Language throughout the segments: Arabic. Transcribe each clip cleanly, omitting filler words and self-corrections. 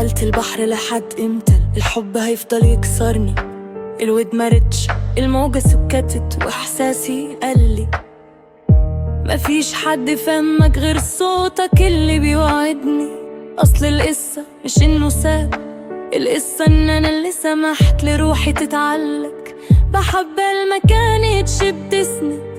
سألت البحر لحد امتى الحب هيفضل يكسرني؟ الود مرتش، الموجة سكتت، واحساسي قالي مفيش حد فهمك غير صوتك اللي بيوعدني. اصل القصة مش انه ساب، القصة ان انا اللي سمحت لروحي تتعلق بحبة المكانتش بتسند.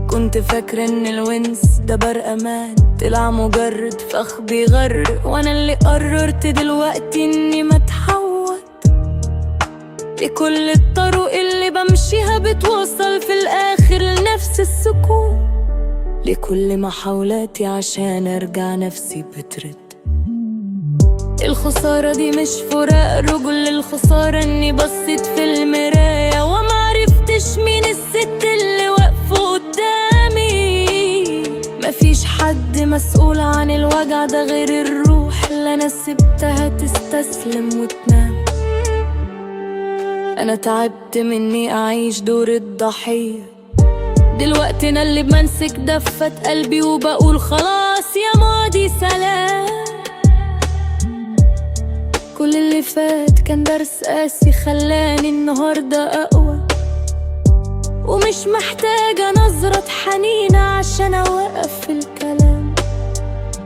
كنت فاكرة ان الونس ده بر امان، طلع مجرد فخ بيغرق. وانا اللي قررت دلوقتي اني ما اتحوط لكل الطرق اللي بمشيها بتوصل في الاخر لنفس السكون. لكل محاولاتي عشان ارجع نفسي بترد. الخسارة دي مش فراق رجل، الخسارة اني بصيت في المراية ومعرفتش مين الست اللي واقفة قدامي. مفيش حد مسؤول عن الوجع ده غير الروح اللي انا سبتها تستسلم وتنام. انا تعبت مني اعيش دور الضحية، دلوقتي انا اللي بمسك دفة قلبي وبقول خلاص يا ماضي سلام. كل اللي فات كان درس قاسي خلاني النهاردة أقوى، ومش محتاجة نظرة حنينة عشان أوقف في الكلام.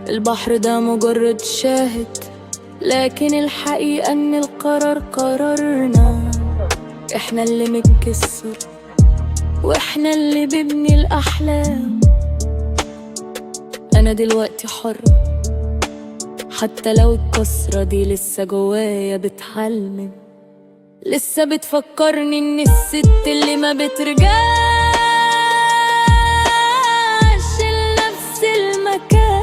البحر ده مجرد شاهد، لكن الحقيقة إن القرار قرارنا. إحنا اللي بنكسر وإحنا اللي بنبني الأحلام. أنا دلوقتي حرة، حتى لو الكسرة دي لسه جوايا بتحلم، لسه بتفكرني إن الست اللي ما بترجعش لنفس المكان.